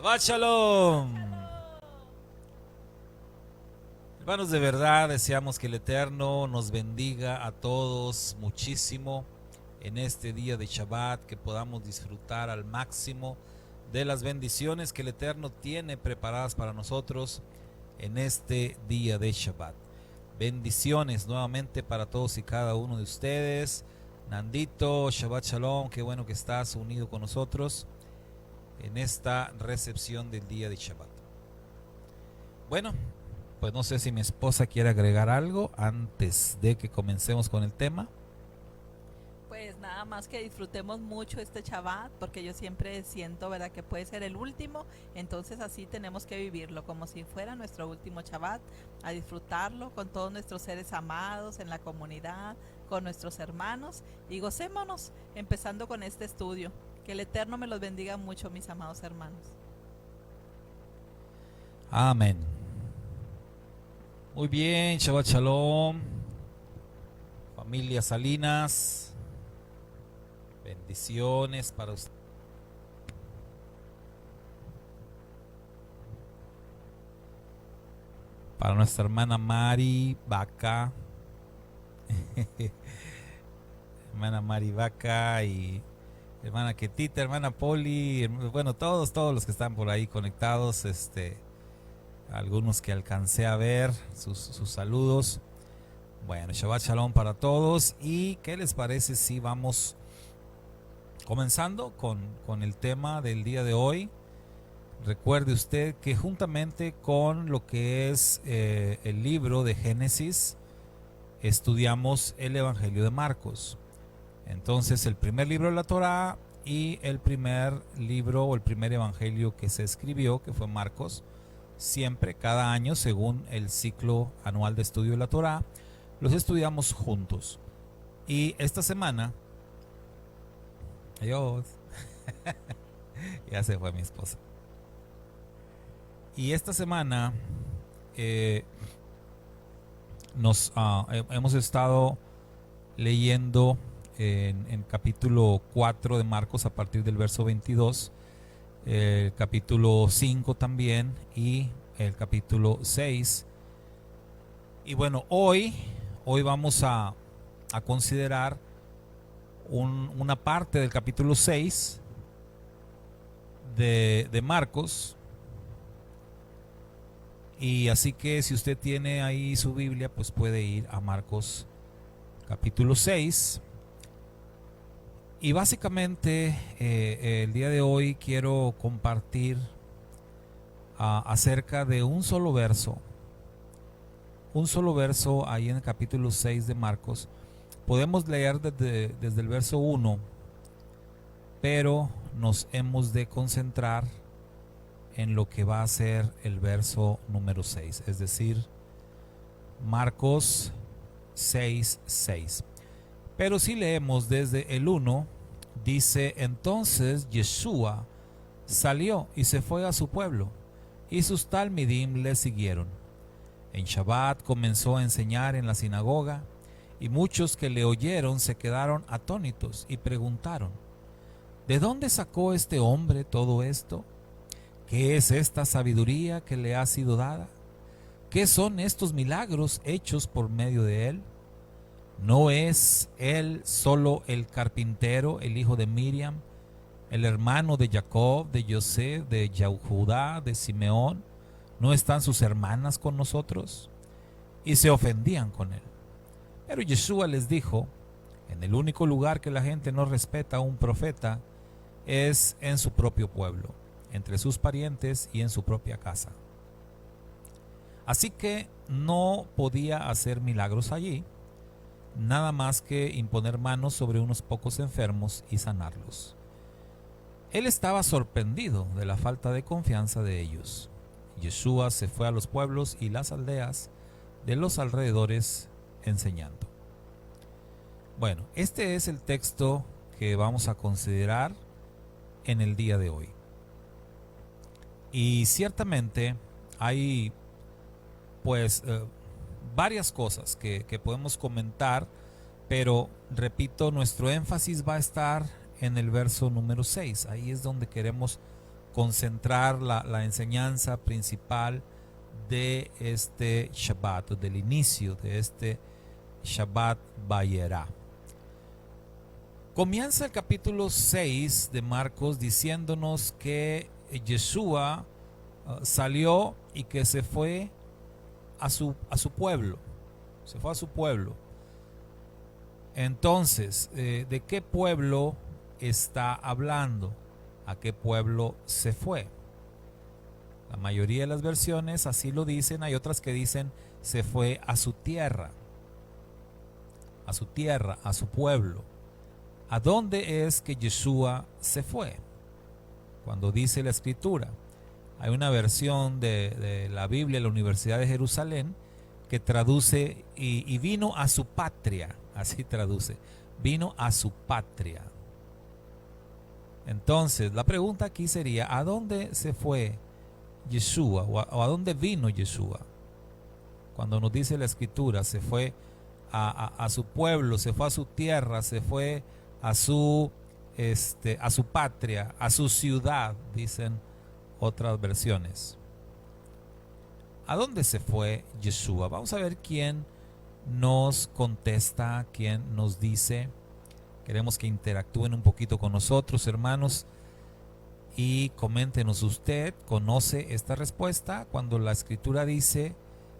Shabbat Shalom. Hermanos, de verdad deseamos que el Eterno nos bendiga a todos muchísimo en este día de Shabbat, que podamos disfrutar al máximo de las bendiciones que el Eterno tiene preparadas para nosotros en este día de Shabbat. Bendiciones nuevamente para todos y cada uno de ustedes. Nandito, Shabbat Shalom, qué bueno que estás unido con nosotros en esta recepción del día de Shabbat. Bueno, pues no sé si mi esposa quiere agregar algo antes de que comencemos con el tema. Pues nada más que disfrutemos mucho este Shabbat, porque yo siempre siento, ¿verdad?, que puede ser el último, entonces así tenemos que vivirlo, como si fuera nuestro último Shabbat, a disfrutarlo con todos nuestros seres amados en la comunidad, con nuestros hermanos, y gocémonos empezando con este estudio. Que el Eterno me los bendiga mucho, mis amados hermanos. Amén. Muy bien, Shabbat Shalom. Familia Salinas, bendiciones para usted. Para nuestra hermana Mari Vaca. Hermana Mari Vaca y hermana Ketita, hermana Poli, bueno, todos los que están por ahí conectados, algunos que alcancé a ver, sus saludos. Bueno, Shabbat Shalom para todos. ¿Y qué les parece si vamos comenzando con el tema del día de hoy? Recuerde usted que juntamente con lo que es el libro de Génesis, estudiamos el Evangelio de Marcos. Entonces, el primer libro de la Torá y el primer libro o el primer evangelio que se escribió, que fue Marcos, siempre, cada año, según el ciclo anual de estudio de la Torá, los estudiamos juntos. Y esta semana, adiós, ya se fue mi esposa. Y esta semana hemos estado leyendo en capítulo 4 de Marcos a partir del verso 22, el capítulo 5 también y el capítulo 6. Y bueno, hoy vamos a considerar una parte del capítulo 6 de Marcos. Y así que si usted tiene ahí su Biblia, pues puede ir a Marcos capítulo 6. Y básicamente el día de hoy quiero compartir acerca de un solo verso ahí en el capítulo 6 de Marcos. Podemos leer desde el verso 1, pero nos hemos de concentrar en lo que va a ser el verso número 6, es decir, Marcos 6:6. Pero si leemos desde el 1, dice: entonces Yeshua salió y se fue a su pueblo, y sus talmidim le siguieron. En Shabbat comenzó a enseñar en la sinagoga, y muchos que le oyeron se quedaron atónitos y preguntaron: ¿de dónde sacó este hombre todo esto? ¿Qué es esta sabiduría que le ha sido dada? ¿Qué son estos milagros hechos por medio de él? ¿No es él solo el carpintero, el hijo de Miriam, el hermano de Jacob, de José, de Judá, de Simeón? ¿No están sus hermanas con nosotros? Y se ofendían con él. Pero Yeshua les dijo: en el único lugar que la gente no respeta a un profeta es en su propio pueblo, entre sus parientes y en su propia casa. Así que no podía hacer milagros allí, nada más que imponer manos sobre unos pocos enfermos y sanarlos. Él estaba sorprendido de la falta de confianza de ellos. Yeshua se fue a los pueblos y las aldeas de los alrededores enseñando. Bueno, este es el texto que vamos a considerar en el día de hoy. Y ciertamente hay pues varias cosas que podemos comentar, pero repito, nuestro énfasis va a estar en el verso número 6. Ahí es donde queremos concentrar la enseñanza principal de este Shabbat, del inicio de este Shabbat Vayera. Comienza el capítulo 6 de Marcos diciéndonos que Yeshua salió y que se fue a su pueblo. Se fue a su pueblo. Entonces, ¿de qué pueblo está hablando? ¿A qué pueblo se fue? La mayoría de las versiones así lo dicen. Hay otras que dicen se fue a su tierra. A su tierra, a su pueblo. ¿A dónde es que Yeshua se fue? Cuando dice la escritura. Hay una versión de la Biblia de la Universidad de Jerusalén que traduce y vino a su patria. Así traduce. Vino a su patria. Entonces, la pregunta aquí sería, ¿a dónde se fue Yeshua? ¿O a dónde vino Yeshua? Cuando nos dice la escritura, se fue a su pueblo, se fue a su tierra, se fue a su patria, a su ciudad, dicen otras versiones. ¿A dónde se fue Yeshua? Vamos a ver quién nos contesta, quién nos dice. Queremos que interactúen un poquito con nosotros, hermanos, y coméntenos, ¿usted conoce esta respuesta? Cuando la escritura dice,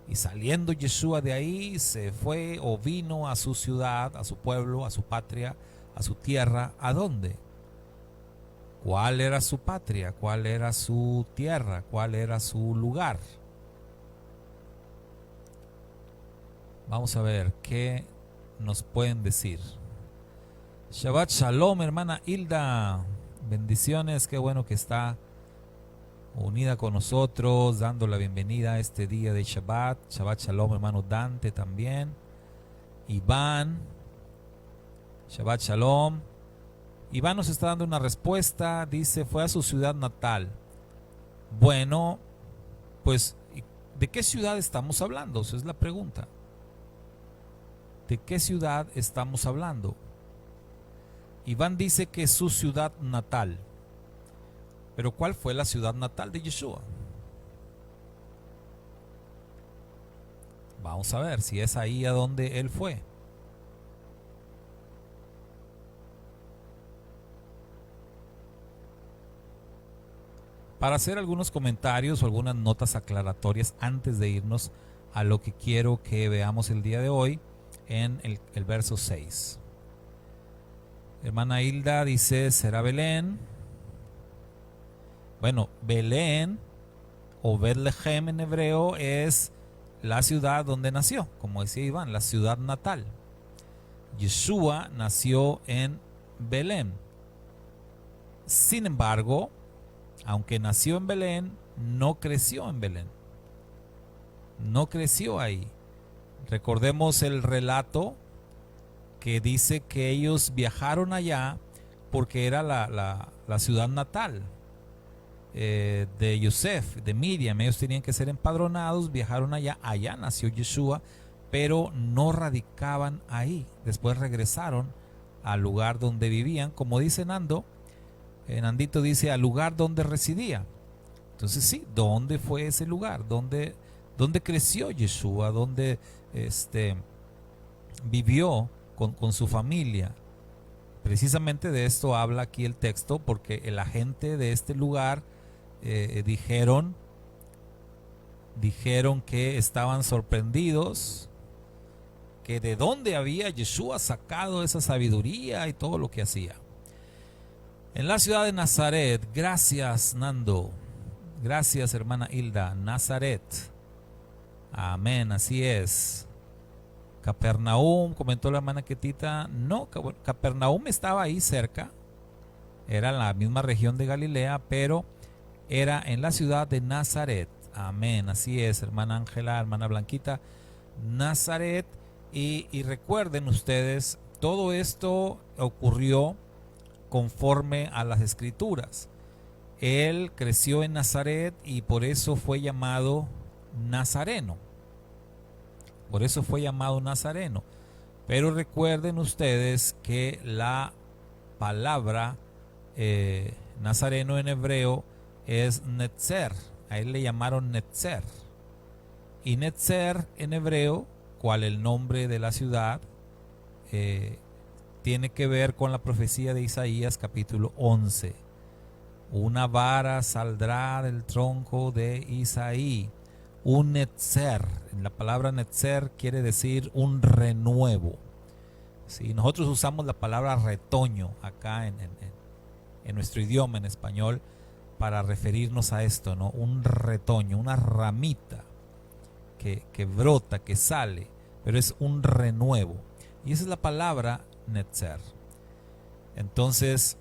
y saliendo Yeshua de ahí, se fue o vino a su ciudad, a su pueblo, a su patria, a su tierra, ¿a dónde? ¿Cuál era su patria? ¿Cuál era su tierra? ¿Cuál era su lugar? Vamos a ver qué nos pueden decir. Shabbat Shalom, hermana Hilda. Bendiciones, qué bueno que está unida con nosotros, dando la bienvenida a este día de Shabbat. Shabbat Shalom, hermano Dante también. Iván. Shabbat Shalom. Iván nos está dando una respuesta. Dice, fue a su ciudad natal. Bueno, pues, ¿de qué ciudad estamos hablando? Esa es la pregunta. ¿De qué ciudad estamos hablando? Iván dice que es su ciudad natal. Pero ¿cuál fue la ciudad natal de Yeshua? Vamos a ver si es ahí a donde él fue. Para hacer algunos comentarios o algunas notas aclaratorias antes de irnos a lo que quiero que veamos el día de hoy en el verso 6. Hermana Hilda dice, ¿será Belén? Bueno, Belén o Betlehem en hebreo es la ciudad donde nació, como decía Iván, la ciudad natal. Yeshua nació en Belén. Sin embargo, aunque nació en Belén, no creció en Belén. No creció ahí. Recordemos el relato que dice que ellos viajaron allá porque era la ciudad natal de Yosef, de Miriam. Ellos tenían que ser empadronados, viajaron allá, allá nació Yeshua, pero no radicaban ahí. Después regresaron al lugar donde vivían, como dice Nando. Nandito dice, al lugar donde residía. Entonces sí, ¿dónde fue ese lugar? ¿Dónde creció Yeshua? ¿Dónde vivió con su familia? Precisamente de esto habla aquí el texto, porque la gente de este lugar dijeron que estaban sorprendidos, que de dónde había Yeshua sacado esa sabiduría y todo lo que hacía. En la ciudad de Nazaret, gracias Nando, gracias hermana Hilda, Nazaret, amén, así es. Capernaum, comentó la hermana Ketita, no, Capernaum estaba ahí cerca, era en la misma región de Galilea, pero era en la ciudad de Nazaret, amén, así es, hermana Ángela, hermana Blanquita, Nazaret, y recuerden ustedes, todo esto ocurrió conforme a las escrituras. Él creció en Nazaret y por eso fue llamado Nazareno. Por eso fue llamado Nazareno. Pero recuerden ustedes que la palabra Nazareno en hebreo es Netzer. A él le llamaron Netzer. Y Netzer en hebreo, cual el nombre de la ciudad, tiene que ver con la profecía de Isaías capítulo 11. Una vara saldrá del tronco de Isaí. Un Netzer. La palabra Netzer quiere decir un renuevo. ¿Sí? Nosotros usamos la palabra retoño acá en nuestro idioma, en español, para referirnos a esto, ¿no? Un retoño, una ramita que brota, que sale, pero es un renuevo. Y esa es la palabra Netzer. Entonces,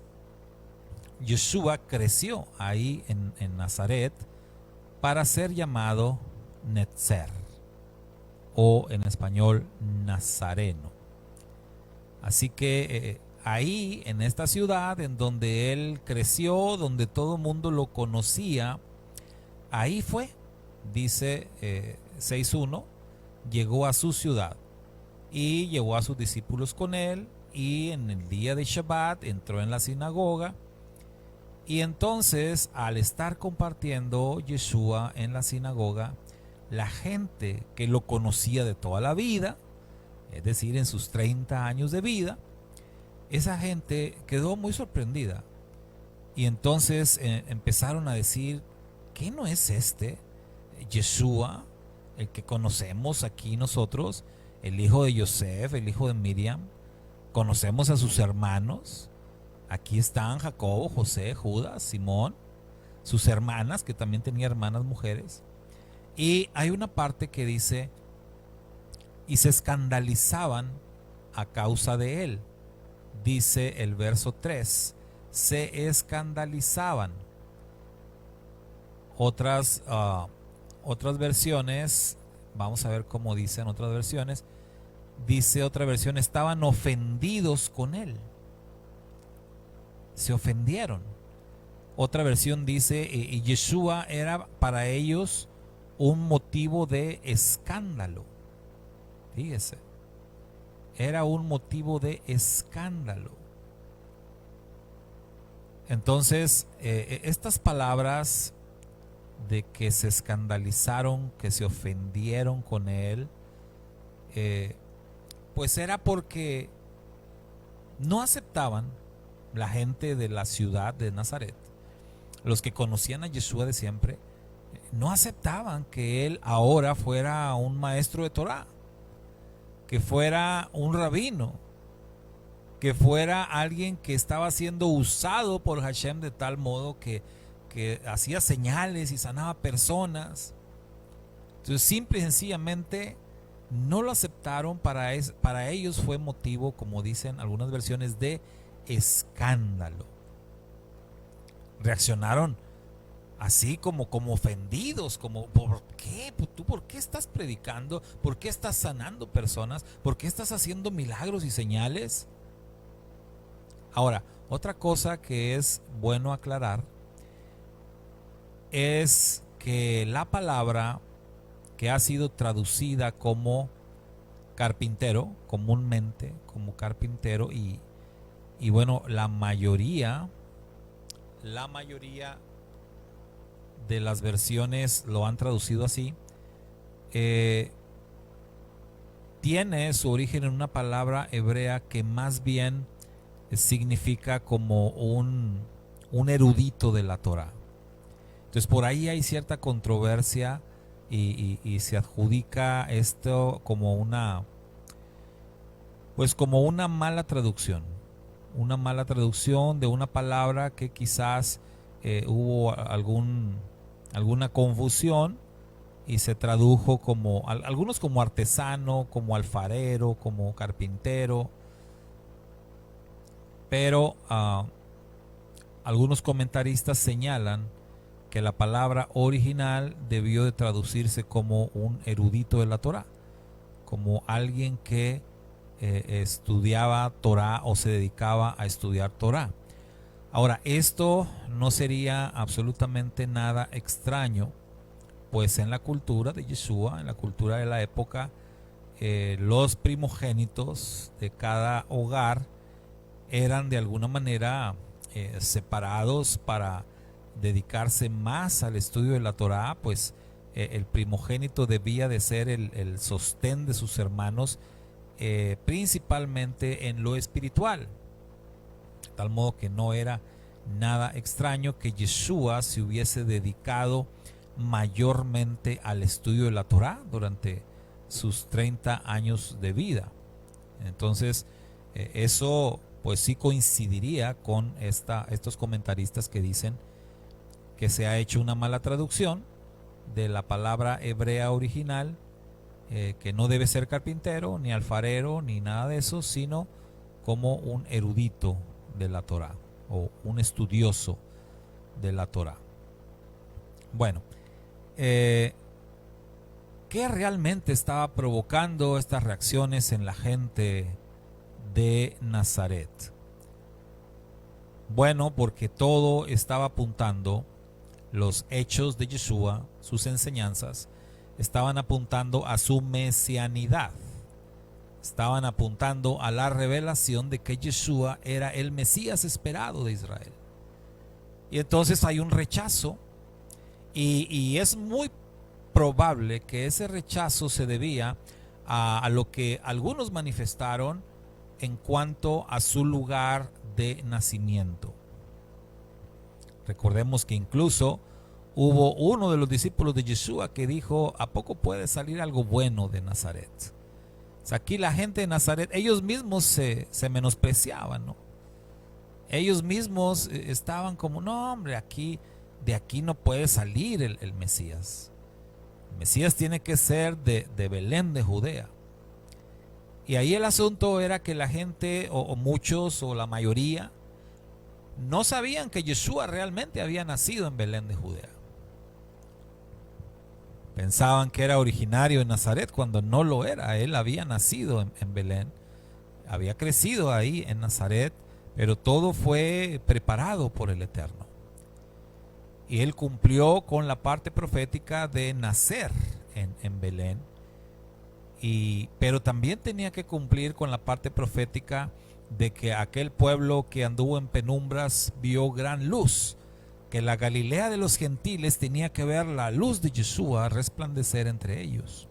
Yeshua creció ahí en Nazaret para ser llamado Netzer, o en español Nazareno. Así que ahí en esta ciudad en donde él creció, donde todo el mundo lo conocía, ahí fue, dice 6.1, llegó a su ciudad y llevó a sus discípulos con él, y en el día de Shabbat entró en la sinagoga. Y entonces, al estar compartiendo Yeshua en la sinagoga, la gente que lo conocía de toda la vida, es decir, en sus 30 años de vida, esa gente quedó muy sorprendida. Y entonces empezaron a decir, ¿qué no es este Yeshua, el que conocemos aquí nosotros, el hijo de Yosef, el hijo de Miriam? Conocemos a sus hermanos. Aquí están Jacobo, José, Judas, Simón, sus hermanas, que también tenía hermanas mujeres. Y hay una parte que dice, y se escandalizaban a causa de él. Dice el verso 3, se escandalizaban. Otras versiones, vamos a ver cómo dicen otras versiones. Dice otra versión, estaban ofendidos con él. Se ofendieron. Otra versión dice, y Yeshua era para ellos un motivo de escándalo. Fíjese, era un motivo de escándalo. Entonces, estas palabras de que se escandalizaron, que se ofendieron con él, pues era porque no aceptaban, la gente de la ciudad de Nazaret, los que conocían a Yeshua de siempre, no aceptaban que él ahora fuera un maestro de Torah, que fuera un rabino, que fuera alguien que estaba siendo usado por Hashem de tal modo que hacía señales y sanaba personas. Entonces, simple y sencillamente no lo aceptaron. Para ellos fue motivo, como dicen algunas versiones, de escándalo. Reaccionaron así como ofendidos, como ¿por qué? ¿Tú por qué estás predicando? ¿Por qué estás sanando personas? ¿Por qué estás haciendo milagros y señales? Ahora, otra cosa que es bueno aclarar es que la palabra que ha sido traducida como carpintero, comúnmente como carpintero, y bueno, la mayoría de las versiones lo han traducido así, tiene su origen en una palabra hebrea que más bien significa como un erudito de la Torah. Entonces por ahí hay cierta controversia y se adjudica esto como una mala traducción. Una mala traducción de una palabra que quizás hubo alguna confusión y se tradujo como, algunos como artesano, como alfarero, como carpintero, pero algunos comentaristas señalan que la palabra original debió de traducirse como un erudito de la Torah, como alguien que estudiaba Torah o se dedicaba a estudiar Torah. Ahora, esto no sería absolutamente nada extraño, pues en la cultura de Yeshua, en la cultura de la época, los primogénitos de cada hogar eran de alguna manera separados para dedicarse más al estudio de la Torá, pues el primogénito debía de ser el sostén de sus hermanos, principalmente en lo espiritual. De tal modo que no era nada extraño que Yeshua se hubiese dedicado mayormente al estudio de la Torá durante sus 30 años de vida. Entonces, eso pues sí coincidiría con estos comentaristas que dicen que se ha hecho una mala traducción de la palabra hebrea original, que no debe ser carpintero, ni alfarero, ni nada de eso, sino como un erudito de la Torá o un estudioso de la Torá. Bueno, ¿qué realmente estaba provocando estas reacciones en la gente de Nazaret? Bueno, porque todo estaba apuntando, los hechos de Yeshua, sus enseñanzas, estaban apuntando a su mesianidad. Estaban apuntando a la revelación de que Yeshua era el Mesías esperado de Israel. Y entonces hay un rechazo, y es muy probable que ese rechazo se debía a lo que algunos manifestaron en cuanto a su lugar de nacimiento. Recordemos que incluso hubo uno de los discípulos de Yeshua que dijo: ¿a poco puede salir algo bueno de Nazaret? O sea, aquí la gente de Nazaret, ellos mismos se menospreciaban, ¿no? Ellos mismos estaban como: no, hombre, de aquí no puede salir el Mesías. El Mesías tiene que ser de Belén de Judea. Y ahí el asunto era que la gente, o muchos, o la mayoría, no sabían que Yeshua realmente había nacido en Belén de Judea. Pensaban que era originario de Nazaret cuando no lo era. Él había nacido en Belén, había crecido ahí en Nazaret, pero todo fue preparado por el Eterno. Y él cumplió con la parte profética de nacer en Belén, pero también tenía que cumplir con la parte profética de que aquel pueblo que anduvo en penumbras vio gran luz, que la Galilea de los gentiles tenía que ver la luz de Yeshua resplandecer entre ellos.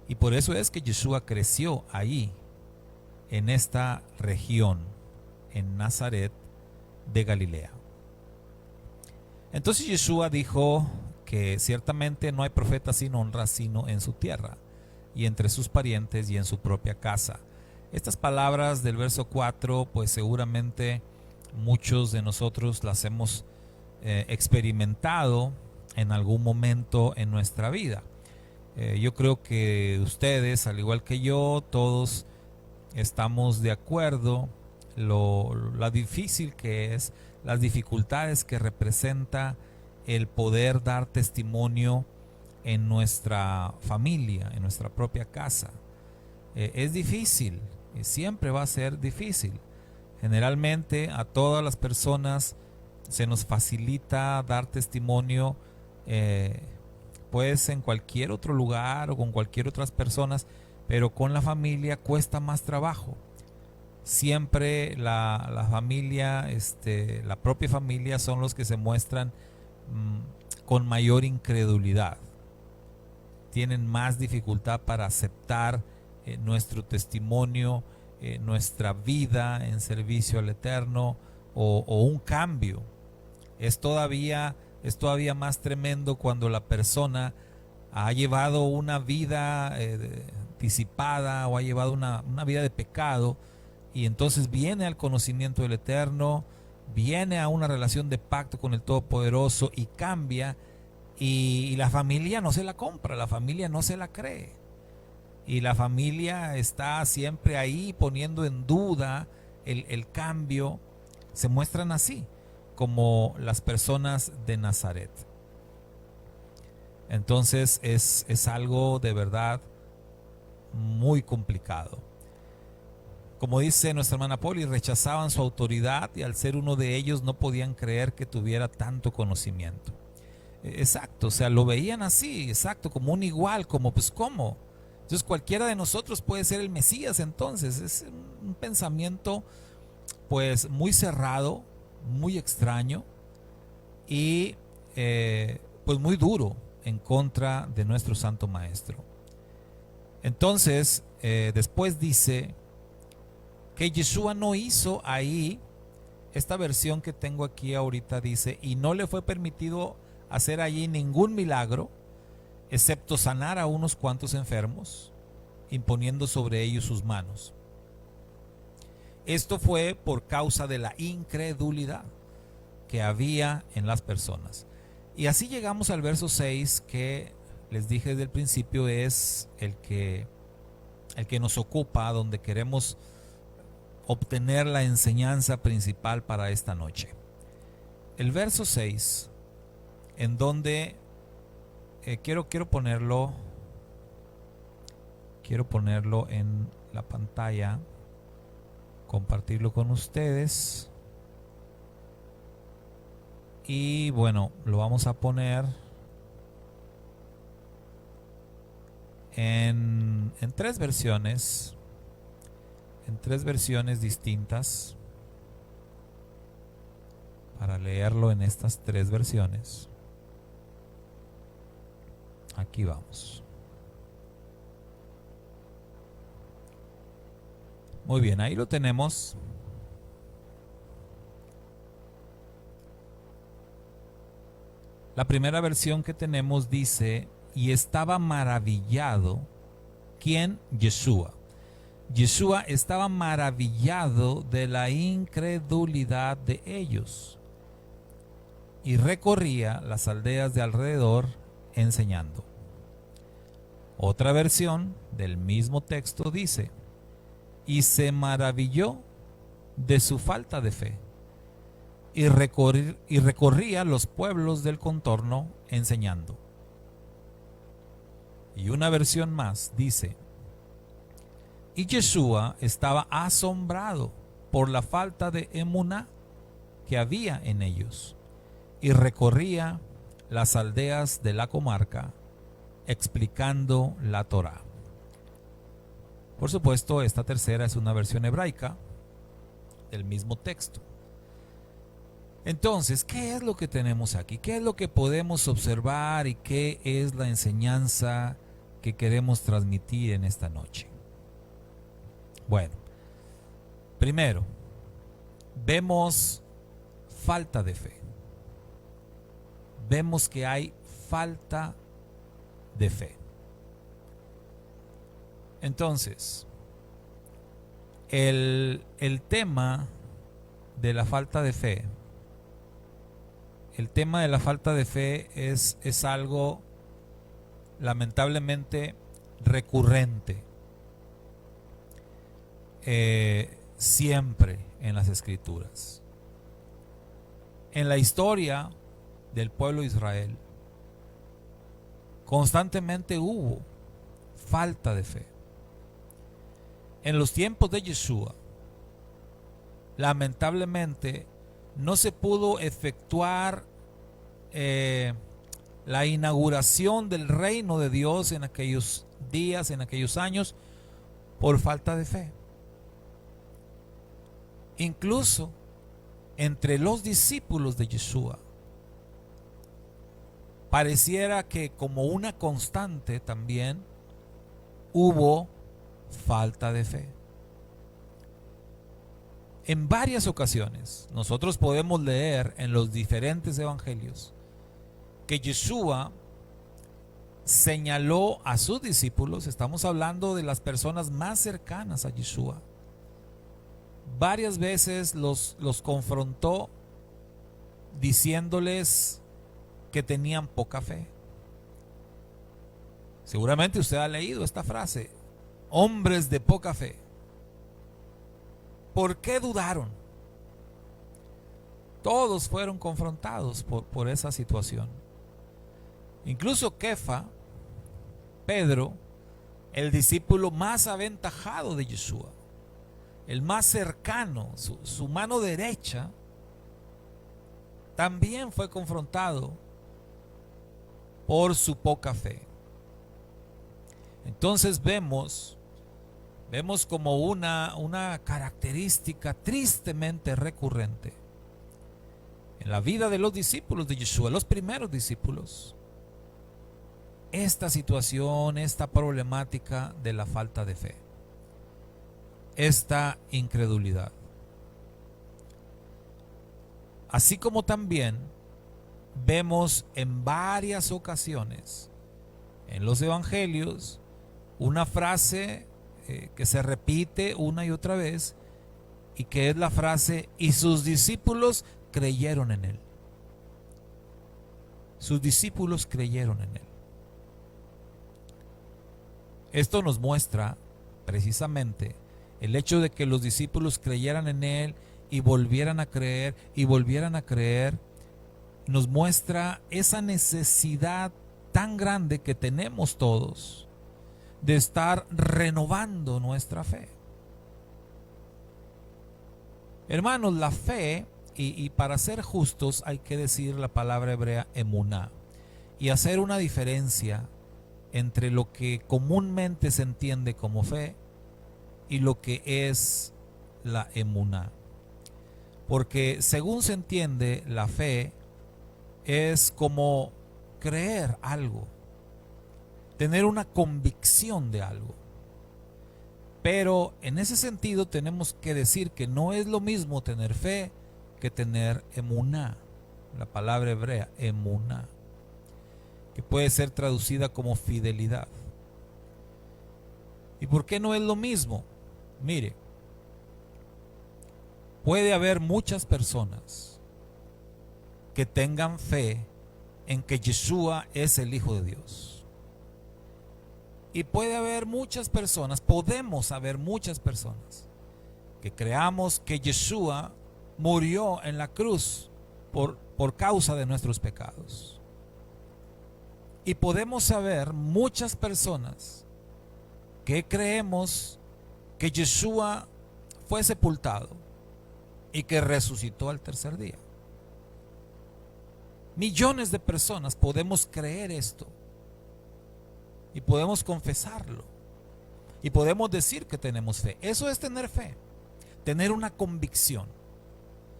Y por eso es que Yeshua creció ahí, en esta región, en Nazaret de Galilea. Entonces Yeshua dijo que ciertamente no hay profeta sin honra sino en su tierra, y entre sus parientes y en su propia casa. Estas palabras del verso 4, pues seguramente muchos de nosotros las hemos experimentado en algún momento en nuestra vida. Yo creo que ustedes, al igual que yo, todos estamos de acuerdo la difícil que es, las dificultades que representa el poder dar testimonio en nuestra familia, en nuestra propia casa. Es difícil, y siempre va a ser difícil. Generalmente a todas las personas se nos facilita dar testimonio, pues en cualquier otro lugar o con cualquier otras personas, pero con la familia cuesta más trabajo. Siempre la familia, la propia familia son los que se muestran con mayor incredulidad. Tienen más dificultad para aceptar nuestro testimonio, nuestra vida en servicio al Eterno, o un cambio. Es todavía más tremendo cuando la persona ha llevado una vida disipada, o ha llevado una vida de pecado, y entonces viene al conocimiento del Eterno, viene a una relación de pacto con el Todopoderoso y cambia, y la familia no se la compra, la familia no se la cree, y la familia está siempre ahí poniendo en duda el cambio. Se muestran así como las personas de Nazaret. Entonces es algo de verdad muy complicado. Como dice nuestra hermana Poli, rechazaban su autoridad, y al ser uno de ellos no podían creer que tuviera tanto conocimiento. Exacto, o sea, lo veían así, exacto, como un igual, como pues ¿cómo? Entonces cualquiera de nosotros puede ser el Mesías. Entonces es un pensamiento pues muy cerrado, muy extraño, y pues muy duro en contra de nuestro Santo Maestro. Entonces, después dice que Yeshua no hizo ahí, esta versión que tengo aquí ahorita dice, y no le fue permitido hacer allí ningún milagro, excepto sanar a unos cuantos enfermos, imponiendo sobre ellos sus manos. Esto fue por causa de la incredulidad que había en las personas. Y así llegamos al verso 6, que les dije desde el principio es el que nos ocupa, donde queremos obtener la enseñanza principal para esta noche. El verso 6, en donde quiero ponerlo en la pantalla, compartirlo con ustedes. Y bueno, lo vamos a poner en tres versiones, distintas, para leerlo en estas tres versiones. Aquí vamos. Muy bien, ahí lo tenemos. La primera versión que tenemos dice, y estaba maravillado. ¿Quién? Yeshua. Yeshua estaba maravillado de la incredulidad de ellos y recorría las aldeas de alrededor enseñando. Otra versión del mismo texto dice, y se maravilló de su falta de fe y recorría los pueblos del contorno enseñando. Y una versión más dice, y Yeshua estaba asombrado por la falta de emuná que había en ellos y recorría las aldeas de la comarca explicando la Torá. Por supuesto, esta tercera es una versión hebraica del mismo texto. Entonces, ¿qué es lo que tenemos aquí? ¿Qué es lo que podemos observar y qué es la enseñanza que queremos transmitir en esta noche? Bueno, primero, vemos falta de fe. Vemos que hay falta de fe. Entonces, el tema de la falta de fe, es algo lamentablemente recurrente siempre en las Escrituras. En la historia del pueblo de Israel, constantemente hubo falta de fe. En los tiempos de Yeshua, lamentablemente, no se pudo efectuar la inauguración del reino de Dios en aquellos días, en aquellos años, por falta de fe. Incluso entre los discípulos de Yeshua, pareciera que como una constante también hubo falta de fe. En varias ocasiones nosotros podemos leer en los diferentes evangelios que Yeshua señaló a sus discípulos, estamos hablando de las personas más cercanas a Yeshua, varias veces los confrontó diciéndoles que tenían poca fe. Seguramente usted ha leído esta frase, hombres de poca fe. ¿Por qué dudaron? Todos fueron confrontados por esa situación. Incluso Kefa, Pedro, el discípulo más aventajado de Yeshua, el más cercano, su mano derecha, también fue confrontado por su poca fe. Entonces vemos como una característica tristemente recurrente en la vida de los discípulos de Yeshua, los primeros discípulos, esta situación, esta problemática de la falta de fe, esta incredulidad. Así como también vemos en varias ocasiones en los evangelios una frase que se repite una y otra vez, y que es la frase: y sus discípulos creyeron en él. Sus discípulos creyeron en él. Esto nos muestra precisamente el hecho de que los discípulos creyeran en él y volvieran a creer y volvieran a creer, nos muestra esa necesidad tan grande que tenemos todos de estar renovando nuestra fe. Hermanos, la fe, y para ser justos hay que decir la palabra hebrea emuná, y hacer una diferencia entre lo que comúnmente se entiende como fe y lo que es la emuná. Porque según se entiende, la fe es como creer algo, tener una convicción de algo. Pero en ese sentido tenemos que decir que no es lo mismo tener fe que tener emuná, la palabra hebrea emuná, que puede ser traducida como fidelidad. ¿Y por qué no es lo mismo? Mire, puede haber muchas personas que tengan fe en que Yeshua es el Hijo de Dios. Y puede haber muchas personas, podemos haber muchas personas que creamos que Yeshua murió en la cruz por causa de nuestros pecados. Y podemos haber muchas personas que creemos que Yeshua fue sepultado y que resucitó al tercer día. Millones de personas podemos creer esto y podemos confesarlo y podemos decir que tenemos fe. Eso es tener fe, tener una convicción.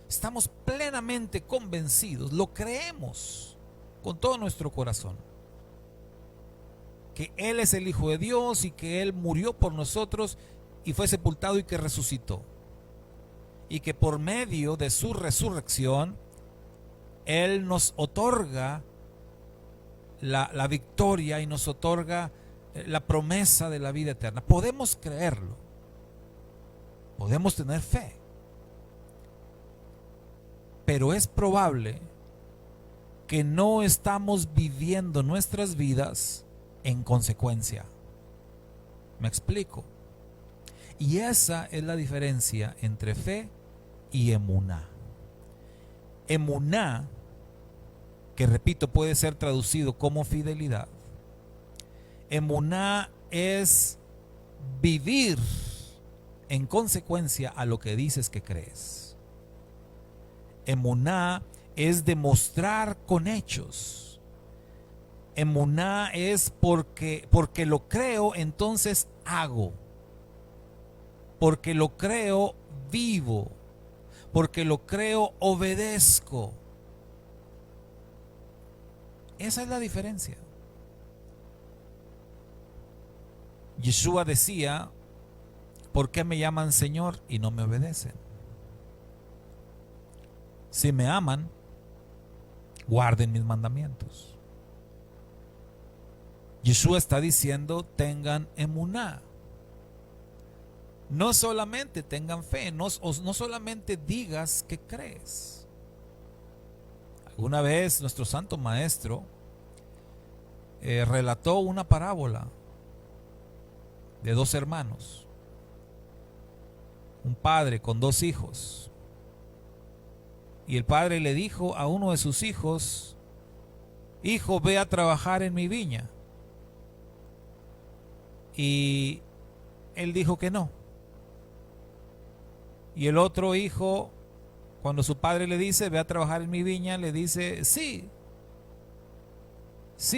Estamos plenamente convencidos, lo creemos con todo nuestro corazón, que Él es el Hijo de Dios y que Él murió por nosotros y fue sepultado y que resucitó, y que por medio de su resurrección Él nos otorga la victoria y nos otorga la promesa de la vida eterna. Podemos creerlo, podemos tener fe, pero es probable que no estamos viviendo nuestras vidas en consecuencia. ¿Me explico? Y esa es la diferencia entre fe y emuná. Emuná, que repito puede ser traducido como fidelidad. Emuná es vivir en consecuencia a lo que dices que crees. Emuná es demostrar con hechos. Emuná es porque lo creo, entonces hago. Porque lo creo, vivo. Porque lo creo, obedezco. Esa es la diferencia. Yeshua decía: ¿por qué me llaman Señor y no me obedecen? Si me aman, guarden mis mandamientos. Yeshua está diciendo: tengan emuná. No solamente tengan fe, no solamente digas que crees. Alguna vez nuestro santo maestro relató una parábola de dos hermanos, un padre con dos hijos, y el padre le dijo a uno de sus hijos: hijo, ve a trabajar en mi viña. Y él dijo que no. Y el otro hijo, cuando su padre le dice: ve a trabajar en mi viña, le dice: sí,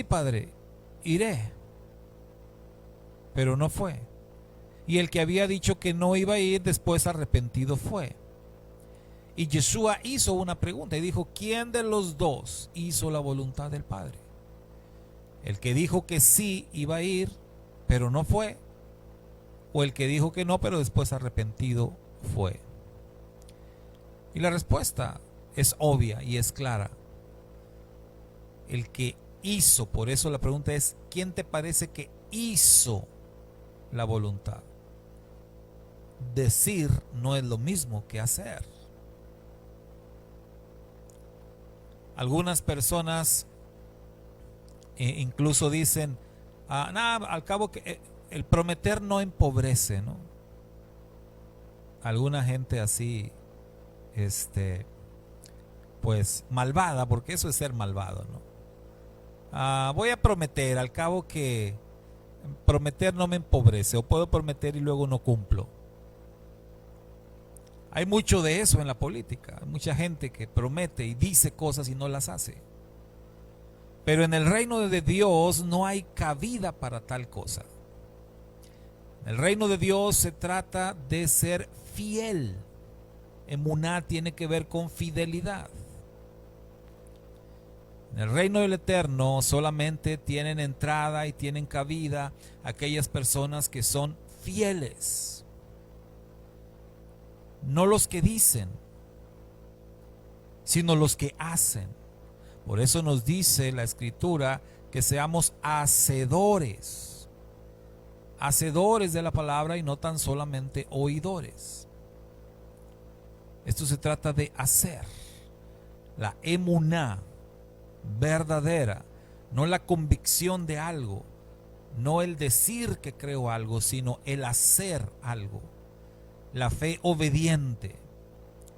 padre, iré. Pero no fue. Y el que había dicho que no iba a ir, después arrepentido fue. Y Yeshua hizo una pregunta y dijo, ¿quién de los dos hizo la voluntad del Padre? El que dijo que sí iba a ir, pero no fue, o el que dijo que no, pero después arrepentido fue. Y la respuesta es obvia y es clara. El que hizo, por eso la pregunta es, ¿quién te parece que hizo la voluntad? Decir no es lo mismo que hacer. Algunas personas incluso dicen, nada, al cabo que el prometer no empobrece, ¿no? Alguna gente así, pues malvada, porque eso es ser malvado, ¿no? Voy a prometer, al cabo que prometer no me empobrece, o puedo prometer y luego no cumplo. Hay mucho de eso en la política, hay mucha gente que promete y dice cosas y no las hace. Pero en el reino de Dios no hay cabida para tal cosa. En el reino de Dios se trata de ser fiel. Emuná tiene que ver con fidelidad. En el reino del Eterno solamente tienen entrada y tienen cabida aquellas personas que son fieles. No los que dicen, sino los que hacen. Por eso nos dice la Escritura que seamos hacedores. Hacedores de la palabra y no tan solamente oidores. Esto se trata de hacer. La emuná verdadera, no la convicción de algo, no el decir que creo algo, sino el hacer algo. La fe obediente,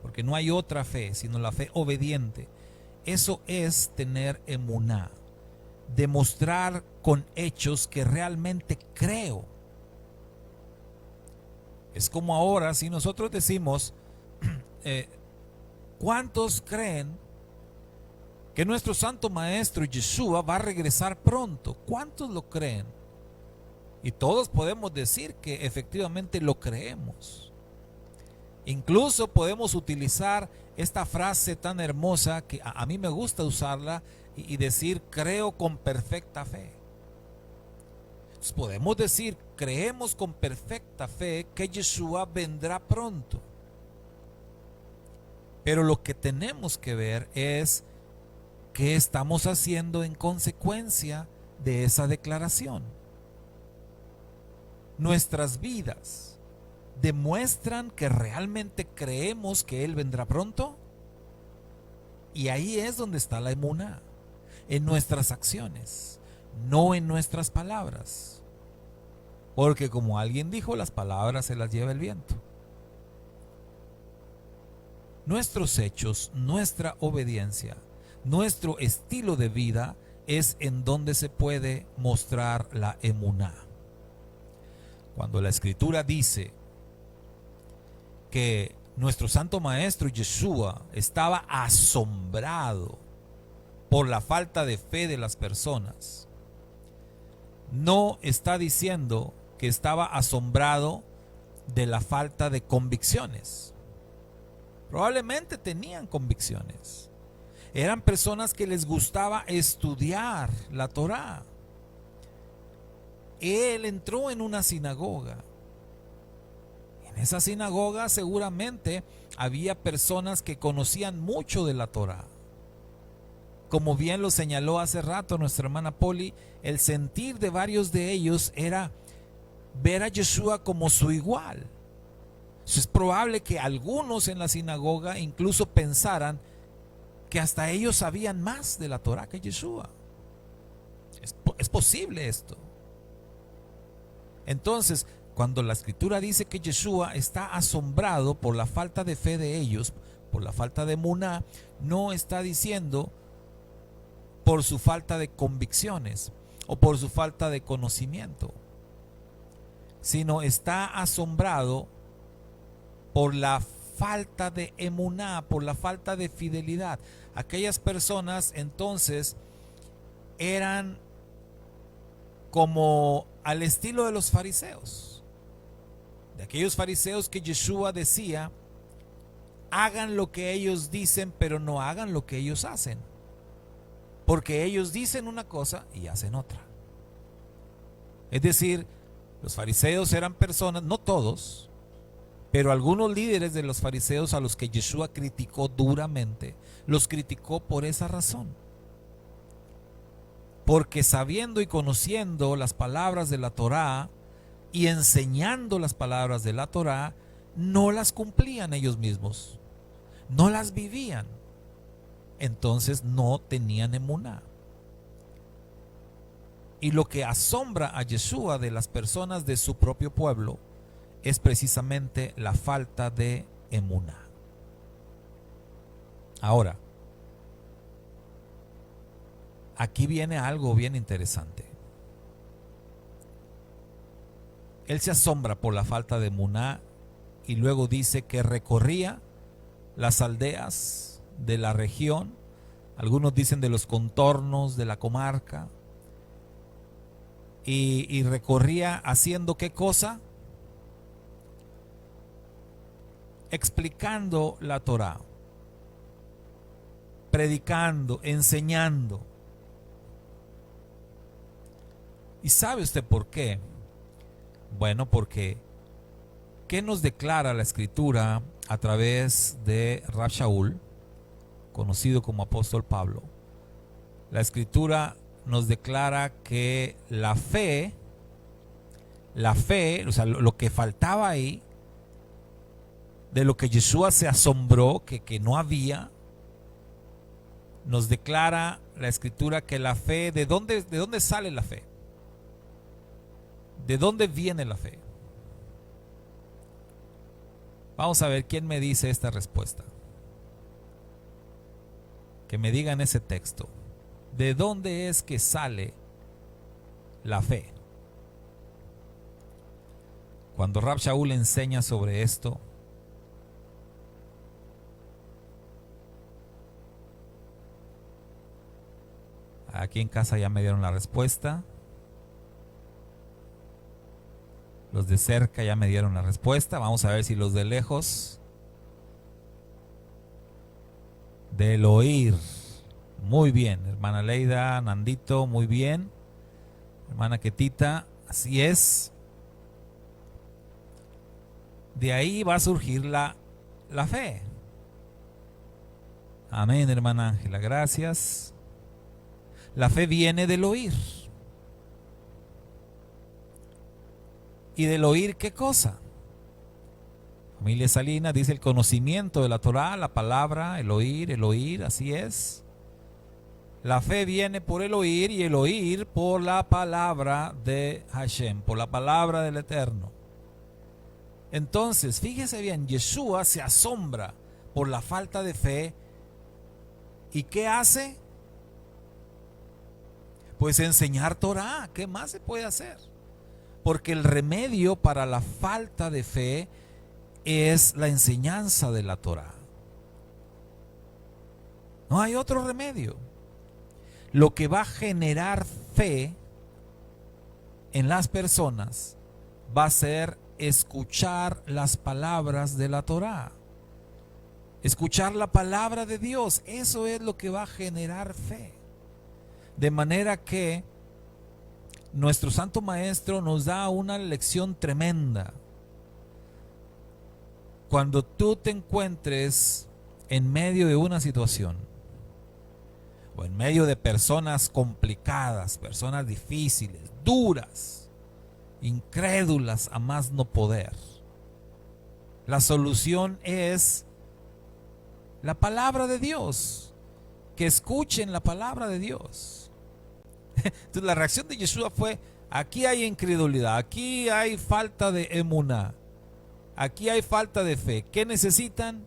porque no hay otra fe, sino la fe obediente. Eso es tener emuná, demostrar con hechos que realmente creo. Es como ahora si nosotros decimos, ¿cuántos creen que nuestro Santo Maestro Yeshua va a regresar pronto? ¿Cuántos lo creen? Y todos podemos decir que efectivamente lo creemos. Incluso podemos utilizar esta frase tan hermosa que a mí me gusta usarla y decir creo con perfecta fe. Entonces podemos decir creemos con perfecta fe que Yeshua vendrá pronto. Pero lo que tenemos que ver es qué estamos haciendo en consecuencia de esa declaración. Nuestras vidas demuestran que realmente creemos que Él vendrá pronto. Y ahí es donde está la emuná, en nuestras acciones, no en nuestras palabras. Porque como alguien dijo, las palabras se las lleva el viento. Nuestros hechos, nuestra obediencia, nuestro estilo de vida es en donde se puede mostrar la emuná. Cuando la Escritura dice que nuestro Santo Maestro Yeshua estaba asombrado por la falta de fe de las personas, no está diciendo que estaba asombrado de la falta de convicciones. Probablemente tenían convicciones. Eran personas que les gustaba estudiar la Torá. Él entró en una sinagoga. En esa sinagoga seguramente había personas que conocían mucho de la Torá. Como bien lo señaló hace rato nuestra hermana Poli, el sentir de varios de ellos era ver a Yeshua como su igual. Es probable que algunos en la sinagoga incluso pensaran que hasta ellos sabían más de la Torá que Yeshua. Es posible esto. Entonces, cuando la Escritura dice que Yeshua está asombrado por la falta de fe de ellos, por la falta de emuná, no está diciendo por su falta de convicciones o por su falta de conocimiento, sino está asombrado por la falta de emuná, por la falta de fidelidad. Aquellas personas entonces eran como al estilo de los fariseos, de aquellos fariseos que Yeshua decía hagan lo que ellos dicen, pero no hagan lo que ellos hacen. Porque ellos dicen una cosa y hacen otra. Es decir, los fariseos eran personas, no todos, pero algunos líderes de los fariseos a los que Yeshua criticó duramente, los criticó por esa razón. Porque sabiendo y conociendo las palabras de la Torá y enseñando las palabras de la Torá, no las cumplían ellos mismos, no las vivían. Entonces no tenían emuná. Y lo que asombra a Yeshua de las personas de su propio pueblo es precisamente la falta de emuná. Ahora, aquí viene algo bien interesante. Él se asombra por la falta de emuná y luego dice que recorría las aldeas de la región, algunos dicen de los contornos de la comarca, y recorría haciendo ¿qué cosa? Explicando la Torá, predicando, enseñando. ¿Y sabe usted por qué? Bueno, porque ¿qué nos declara la Escritura a través de Rab Shaul, conocido como apóstol Pablo? La Escritura nos declara que la fe, o sea, lo que faltaba ahí, de lo que Yeshua se asombró, que no había, nos declara la Escritura que la fe, ¿de dónde sale la fe? ¿De dónde viene la fe? Vamos a ver quién me dice esta respuesta. Que me digan ese texto. ¿De dónde es que sale la fe? Cuando Rab Shaul enseña sobre esto, aquí en casa ya me dieron la respuesta. Los de cerca ya me dieron la respuesta. Vamos a ver si los de lejos. Del oír. Muy bien, hermana Leida, Nandito, muy bien. Hermana Ketita, así es. De ahí va a surgir la fe. Amén, hermana Ángela, gracias. La fe viene del oír. ¿Y del oír qué cosa? Familia Salina dice el conocimiento de la Torá, la palabra, el oír, así es. La fe viene por el oír y el oír por la palabra de Hashem, por la palabra del Eterno. Entonces, fíjese bien, Yeshua se asombra por la falta de fe. ¿Y qué hace? Pues enseñar Torá. ¿Qué más se puede hacer? Porque el remedio para la falta de fe es la enseñanza de la Torá. No hay otro remedio. Lo que va a generar fe en las personas va a ser escuchar las palabras de la Torá. Escuchar la palabra de Dios. Eso es lo que va a generar fe. De manera que nuestro Santo Maestro nos da una lección tremenda. Cuando tú te encuentres en medio de una situación o en medio de personas complicadas, personas difíciles, duras, incrédulas a más no poder, la solución es la palabra de Dios. Que escuchen la palabra de Dios. Entonces la reacción de Yeshua fue: aquí hay incredulidad, aquí hay falta de emuná, aquí hay falta de fe. ¿Qué necesitan?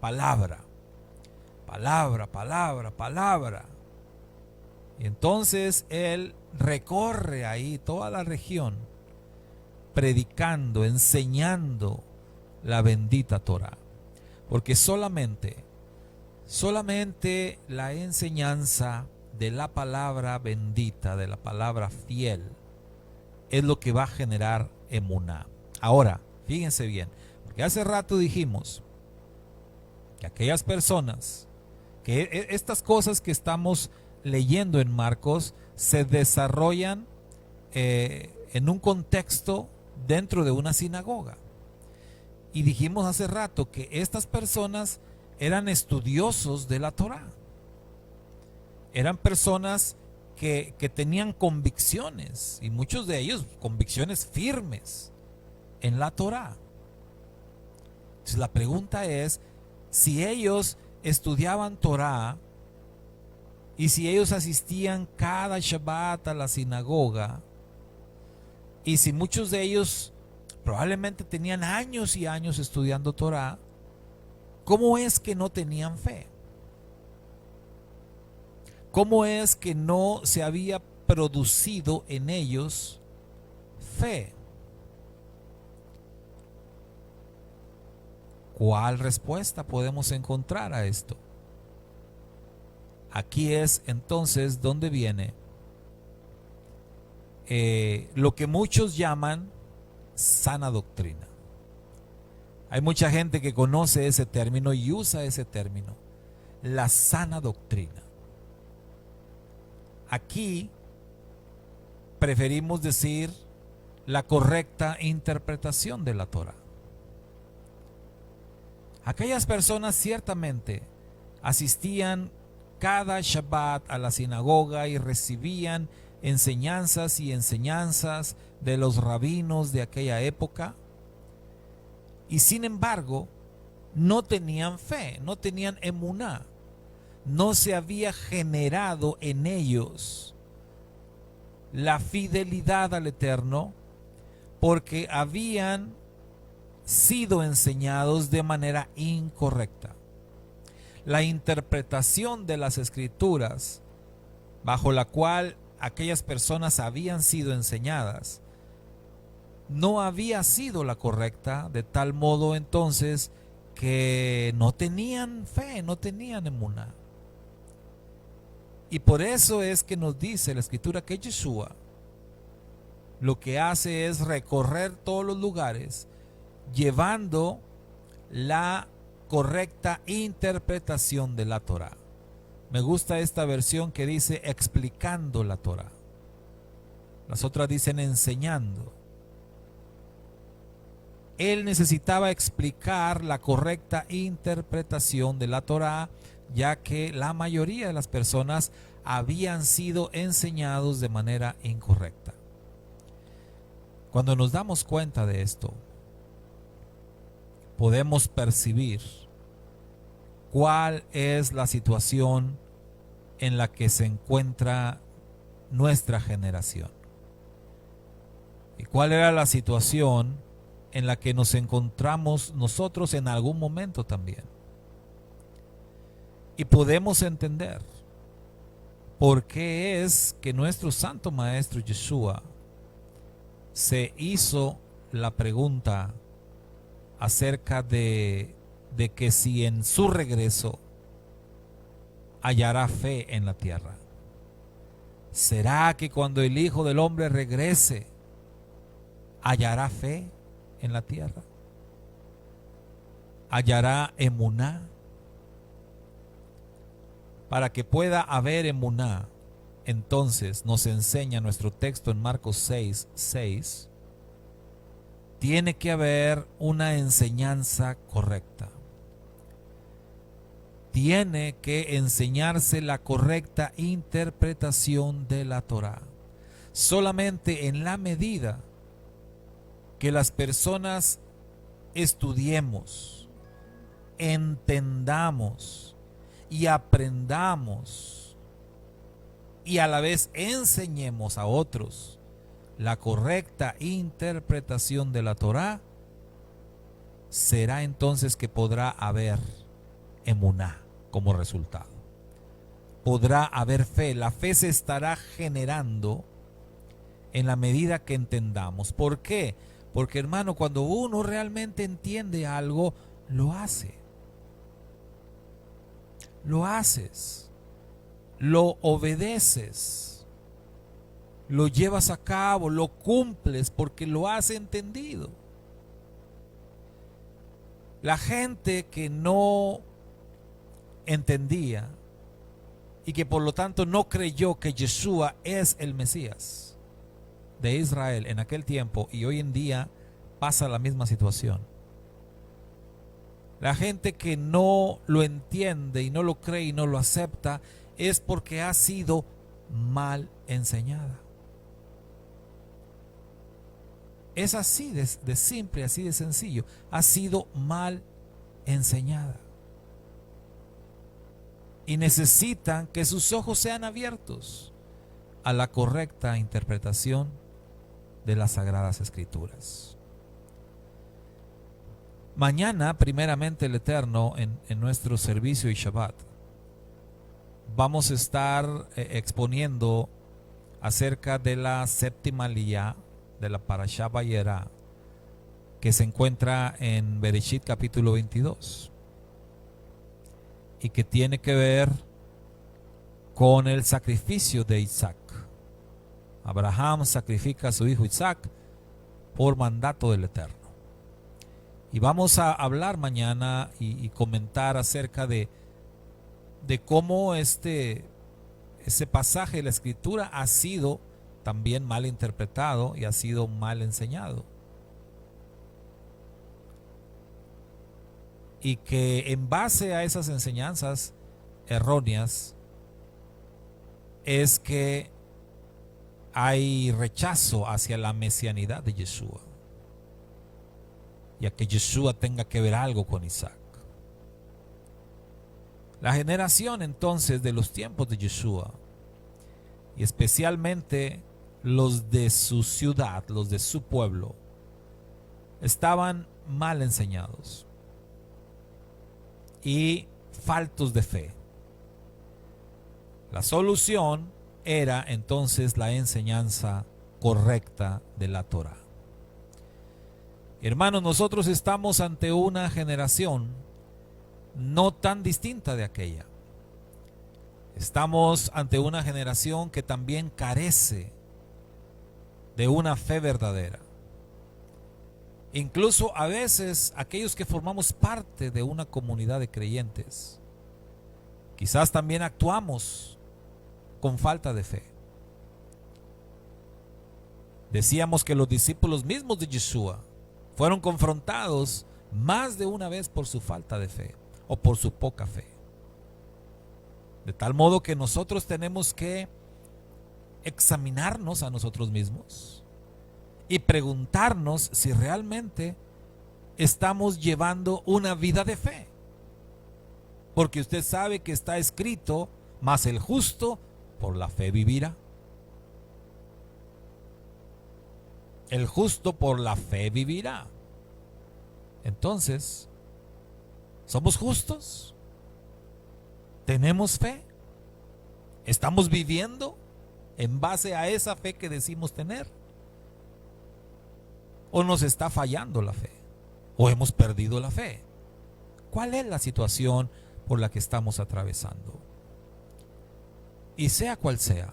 Palabra, palabra, palabra, palabra. Y entonces él recorre ahí toda la región predicando, enseñando la bendita Torá. Porque solamente la enseñanza de la palabra bendita, de la palabra fiel, es lo que va a generar emuná. Ahora, fíjense bien, porque hace rato dijimos que aquellas personas, que estas cosas que estamos leyendo en Marcos se desarrollan en un contexto dentro de una sinagoga. Y dijimos hace rato que estas personas eran estudiosos de la Torá. Eran personas que tenían convicciones, y muchos de ellos convicciones firmes en la Torá. Entonces la pregunta es, si ellos estudiaban Torá y si ellos asistían cada Shabbat a la sinagoga, y si muchos de ellos probablemente tenían años y años estudiando Torá, ¿cómo es que no tenían fe? ¿Cómo es que no se había producido en ellos fe? ¿Cuál respuesta podemos encontrar a esto? Aquí es entonces donde viene lo que muchos llaman sana doctrina. Hay mucha gente que conoce ese término y usa ese término, la sana doctrina. Aquí preferimos decir la correcta interpretación de la Torá. Aquellas personas ciertamente asistían cada Shabbat a la sinagoga y recibían enseñanzas y enseñanzas de los rabinos de aquella época, y sin embargo no tenían fe, no tenían emuná, no se había generado en ellos la fidelidad al Eterno, porque habían sido enseñados de manera incorrecta. La interpretación de las escrituras bajo la cual aquellas personas habían sido enseñadas no había sido la correcta, de tal modo entonces que no tenían fe, no tenían emuná. Y por eso es que nos dice la escritura que Yeshua lo que hace es recorrer todos los lugares llevando la correcta interpretación de la Torá. Me gusta esta versión que dice explicando la Torá. Las otras dicen enseñando. Él necesitaba explicar la correcta interpretación de la Torá, ya que la mayoría de las personas habían sido enseñados de manera incorrecta. Cuando nos damos cuenta de esto, podemos percibir cuál es la situación en la que se encuentra nuestra generación y cuál era la situación en la que nos encontramos nosotros en algún momento también. Y podemos entender por qué es que nuestro Santo Maestro Yeshua se hizo la pregunta acerca de que si en su regreso hallará fe en la tierra. ¿Será que cuando el Hijo del Hombre regrese hallará fe en la tierra? ¿Hallará emuná? Para que pueda haber emuná, entonces nos enseña nuestro texto en Marcos 6:6, tiene que haber una enseñanza correcta. Tiene que enseñarse la correcta interpretación de la Torá. Solamente en la medida que las personas estudiemos, entendamos y aprendamos y a la vez enseñemos a otros la correcta interpretación de la Torá, será entonces que podrá haber emuná como resultado. Podrá haber fe. La fe se estará generando en la medida que entendamos. ¿Por qué? Porque, hermano, cuando uno realmente entiende algo, lo hace. Lo haces. Lo obedeces. Lo llevas a cabo, lo cumples porque lo has entendido. La gente que no entendía y que por lo tanto no creyó que Yeshua es el Mesías de Israel en aquel tiempo, y hoy en día pasa la misma situación. La gente que no lo entiende y no lo cree y no lo acepta es porque ha sido mal enseñada. Es así de simple, así de sencillo. Ha sido mal enseñada. Y necesitan que sus ojos sean abiertos a la correcta interpretación de las Sagradas Escrituras. Mañana, primeramente el Eterno, en nuestro servicio y Shabbat, vamos a estar exponiendo acerca de la séptima liyá de la Parashá Vayera, que se encuentra en Bereshit capítulo 22 y que tiene que ver con el sacrificio de Isaac. Abraham sacrifica a su hijo Isaac por mandato del Eterno. Y vamos a hablar mañana y comentar acerca de cómo ese pasaje de la Escritura ha sido también mal interpretado y ha sido mal enseñado. Y que en base a esas enseñanzas erróneas es que hay rechazo hacia la mesianidad de Yeshua, y a que Yeshua tenga que ver algo con Isaac. La generación entonces de los tiempos de Yeshua, y especialmente los de su ciudad, los de su pueblo, estaban mal enseñados y faltos de fe. La solución era entonces la enseñanza correcta de la Torá. Hermanos, nosotros estamos ante una generación no tan distinta de aquella. Estamos ante una generación que también carece de una fe verdadera. Incluso a veces aquellos que formamos parte de una comunidad de creyentes, quizás también actuamos con falta de fe. Decíamos que los discípulos mismos de Yeshua fueron confrontados más de una vez por su falta de fe o por su poca fe. De tal modo que nosotros tenemos que examinarnos a nosotros mismos y preguntarnos si realmente estamos llevando una vida de fe. Porque usted sabe que está escrito: mas el justo por la fe vivirá. El justo por la fe vivirá. Entonces, ¿somos justos? ¿Tenemos fe? ¿Estamos viviendo en base a esa fe que decimos tener? ¿O nos está fallando la fe? ¿O hemos perdido la fe? ¿Cuál es la situación por la que estamos atravesando? Y sea cual sea,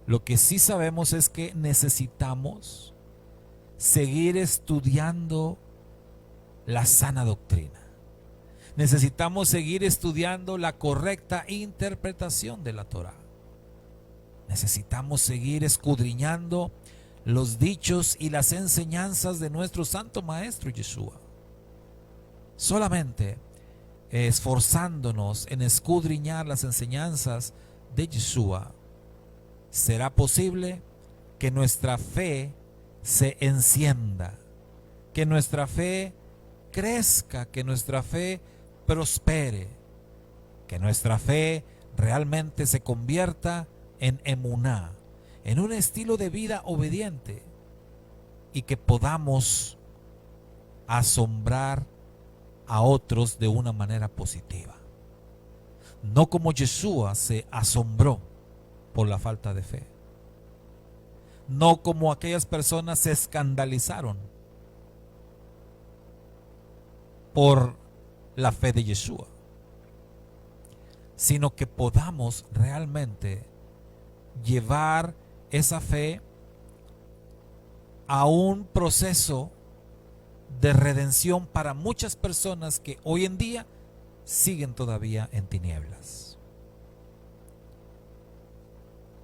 lo que sí sabemos es que necesitamos seguir estudiando la sana doctrina. Necesitamos seguir estudiando la correcta interpretación de la Torá. Necesitamos seguir escudriñando los dichos y las enseñanzas de nuestro Santo Maestro Yeshua. Solamente esforzándonos en escudriñar las enseñanzas de Yeshua, será posible que nuestra fe se encienda, que nuestra fe crezca, que nuestra fe prospere, que nuestra fe realmente se convierta en emuná, en un estilo de vida obediente, y que podamos asombrar a otros de una manera positiva. No como Yeshua se asombró por la falta de fe. No como aquellas personas se escandalizaron por la fe de Yeshua, sino que podamos realmente llevar esa fe a un proceso de redención para muchas personas que hoy en día siguen todavía en tinieblas.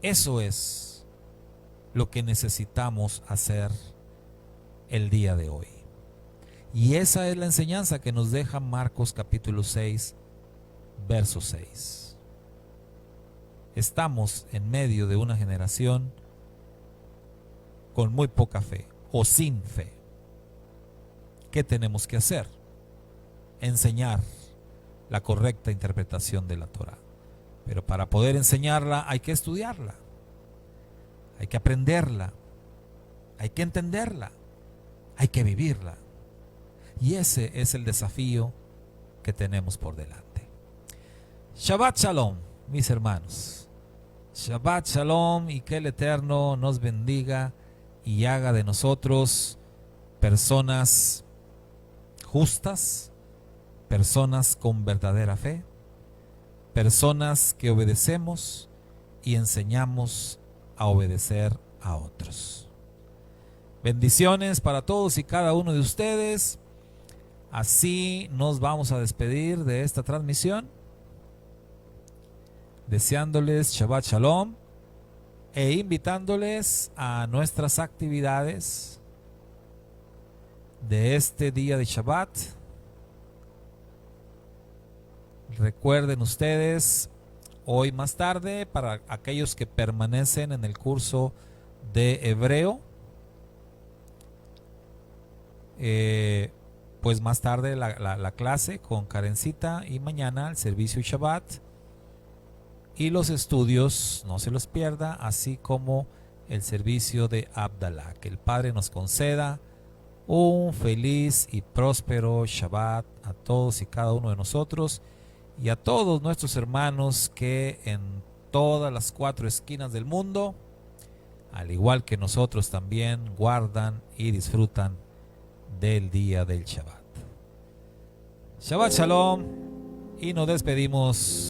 Eso es lo que necesitamos hacer el día de hoy. Y esa es la enseñanza que nos deja Marcos capítulo 6, verso 6. Estamos en medio de una generación con muy poca fe o sin fe. ¿Qué tenemos que hacer? Enseñar la correcta interpretación de la Torá. Pero para poder enseñarla hay que estudiarla, hay que aprenderla, hay que entenderla, hay que vivirla. Y ese es el desafío que tenemos por delante. Shabbat Shalom, mis hermanos. Shabbat Shalom, y que el Eterno nos bendiga y haga de nosotros personas justas, personas con verdadera fe, personas que obedecemos y enseñamos a obedecer a otros. Bendiciones para todos y cada uno de ustedes. Así nos vamos a despedir de esta transmisión, deseándoles Shabbat Shalom e invitándoles a nuestras actividades de este día de Shabbat. Recuerden ustedes, hoy más tarde, para aquellos que permanecen en el curso de hebreo, pues más tarde la clase con Karencita, y mañana el servicio Shabbat y los estudios, no se los pierda, así como el servicio de Abdalá. Que el Padre nos conceda un feliz y próspero Shabbat a todos y cada uno de nosotros, y a todos nuestros hermanos que en todas las 4 esquinas del mundo, al igual que nosotros, también guardan y disfrutan del día del Shabbat. Shabbat Shalom, y nos despedimos